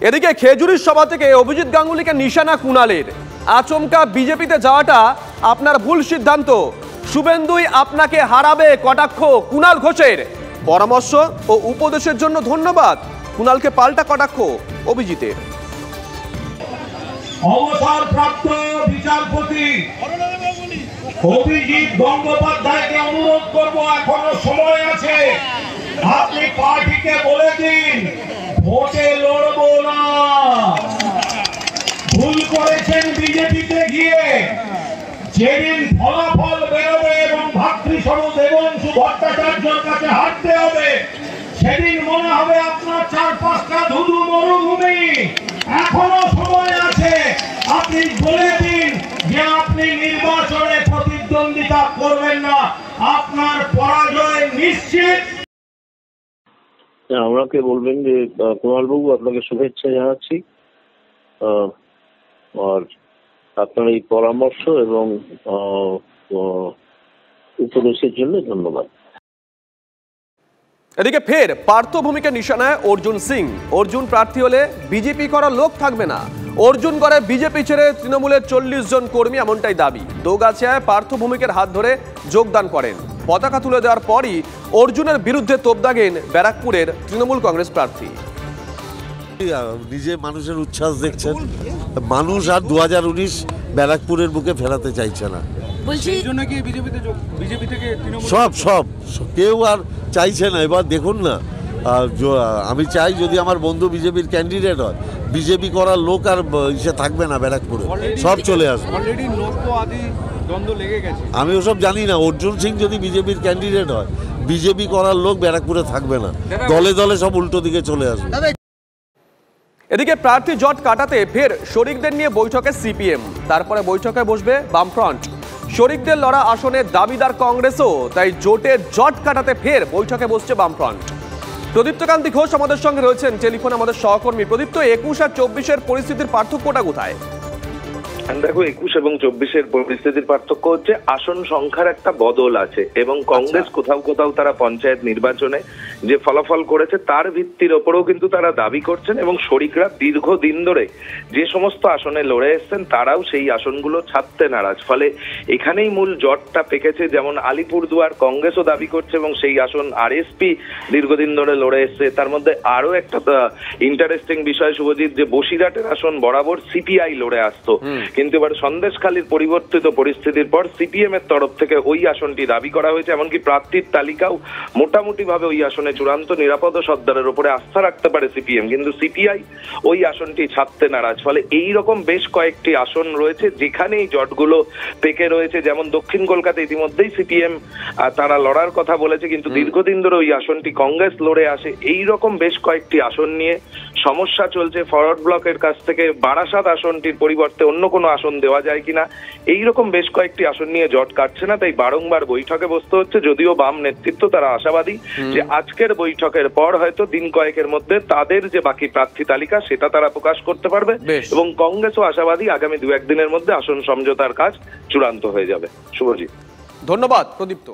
এদিকে খেজুরির সভা থেকে অভিজিৎ গাঙ্গুলিকে নিশানা কুণালের। আচমকা বিজেপিতে যাওয়াটা আপনার ভুল সিদ্ধান্ত, শুভেন্দুই আপনাকে হারাবে কটাক্ষ কুণাল ঘোষের। পরামর্শ ও উপদেশের জন্য ধন্যবাদ, কুণালকে পাল্টা কটাক্ষ অভিজিতের। অবসরপ্রাপ্ত বিচারপতি অভিজিৎ গঙ্গোপাধ্যায়কে অনুরোধ করব, এখনো সময় আছে, আপনি পার্টিকে বলে দিন ভোটে লড়বো না। ভুল করেছেন বিজেপিতে গিয়ে। যেদিন ফলাফল বেরোবে এবং ভাতৃসম দেবংশু ভট্টাচার্যের কাছে হাঁটতে হবে, সেদিন মনে হবে আপনার 4-5টা ধুধু মরুভূমি। এখনো সময় আছে, আপনি বলে দিন যে আপনি নির্বাচনে প্রতিদ্বন্দ্বিতা করবেন না, আপনার পরাজয় নিশ্চিত। আমাকে বলবেন যে কুণালবাবু আপনাকে শুভেচ্ছা জানাচ্ছি, আর আপনার এই পরামর্শ এবং উপদেশের জন্য ধন্যবাদ। এদিকে ফের পার্থ ভূমিকা নিশানায় অর্জুন সিং। অর্জুন প্রার্থী হলে বিজেপি করার লোক থাকবে না। অর্জুন করে বিজেপি ছেড়ে তৃণমূলের 40 জন কর্মী, এমনটাই দাবি। দোগাছিয়ায় পার্থ ভূমিকের হাত ধরে যোগদান করেন। পতাকা তুলে দেওয়ার পরই অর্জুনের বিরুদ্ধে তোপ দাগেন ব্যারাকপুরের তৃণমূল কংগ্রেস প্রার্থী। নিজে মানুষের উচ্ছ্বাস দেখছেন, মানুষ আর 2019 ব্যারাকপুরের বুকে ফেরাতে চাইছে না। সব কেউ আর চাইছে না। এবার দেখুন না, আমি চাই যদি আমার বন্ধু বিজেপির ক্যান্ডিডেট হয়, বিজেপি করার লোক আর ইসে থাকবে না ব্যারাকপুরে, সব চলে আসবে। আমি ওসব জানি না। অর্জুন সিং যদি বিজেপির ক্যান্ডিডেট হয়, বিজেপি করার লোক ব্যারাকপুরে থাকবে না, দলে দলে সব উল্টো দিকে চলে আসবে। এদিকে প্রার্থী জট কাটাতে ফের শরিকদের নিয়ে বৈঠকে সিপিএম। তারপরে বৈঠকে বসবে বামফ্রন্ট। শরিকদের লড়া আসনে দাবিদার কংগ্রেসও, তাই জোটের জট কাটাতে ফের বৈঠকে বসছে বামফ্রন্ট। প্রদীপ্ত কান্তি ঘোষ আমাদের সঙ্গে রয়েছেন টেলিফোনে, আমাদের সহকর্মী। প্রদীপ্ত, 21 আর 24-এর পরিস্থিতির পার্থক্যটা কোথায়? দেখো, 21 এবং 24-এর পরিস্থিতির পার্থক্য হচ্ছে আসন সংখ্যার একটা বদল আছে, এবং কংগ্রেস কোথাও কোথাও তারা পঞ্চায়েত নির্বাচনে যে ফলাফল করেছে তার ভিত্তির ওপরেও কিন্তু তারা দাবি করছেন, এবং শরিকরা দীর্ঘদিন ধরে যে সমস্ত আসনে লড়ে এসছেন তারাও সেই আসনগুলো ছাড়তে নারাজ। ফলে এখানেই মূল জটটা পেকেছে। যেমন আলিপুরদুয়ার কংগ্রেসও দাবি করছে এবং সেই আসন আরএসপি দীর্ঘদিন ধরে লড়ে এসছে। তার মধ্যে আরো একটা ইন্টারেস্টিং বিষয় শুভজিৎ, যে বসিরহাটের আসন বরাবর সিপিআই লড়ে আসতো, কিন্তু এবার সন্দেশখালীর পরিবর্তিত পরিস্থিতির পর সিপিএম এর তরফ থেকে ওই আসনটি দাবি করা হয়েছে। এমনকি প্রার্থীর তালিকাও মোটামুটি ভাবে ওই আসনে চূড়ান্ত নিরাপদ সর্দারের উপরে আস্থা রাখতে পারে সিপিএম, কিন্তু সিপিআই ওই আসনটি ছাড়তে নারাজ। ফলে এই রকম বেশ কয়েকটি আসন রয়েছে যেখানে এই জটগুলো পেকে রয়েছে। যেমন দক্ষিণ কলকাতা ইতিমধ্যেই সিপিএম তারা লড়ার কথা বলেছে, কিন্তু দীর্ঘদিন ধরে ওই আসনটি কংগ্রেস লড়ে আসে। এই রকম বেশ কয়েকটি আসন নিয়ে সমস্যা চলছে। ফরওয়ার্ড ব্লকের কাছ থেকে বারাসাত আসনটির পরিবর্তে অন্য কোনো আসন দেওয়া যায় কিনা, এইরকম বেশ কয়েকটি আসন নিয়ে জট কাটছে না, তাই বারংবার বৈঠকে বসতে হচ্ছে। যদিও বাম নেতৃত্ব তারা আশাবাদী যে আজকের বৈঠকের পর হয়তো দিন কয়েকের মধ্যে তাদের যে বাকি প্রার্থী তালিকা সেটা তারা প্রকাশ করতে পারবে, এবং কংগ্রেসও আশাবাদী আগামী 2-1 দিনের মধ্যে আসন সমঝোতার কাজ চূড়ান্ত হয়ে যাবে। শুভজিৎ, ধন্যবাদ প্রদীপ্ত।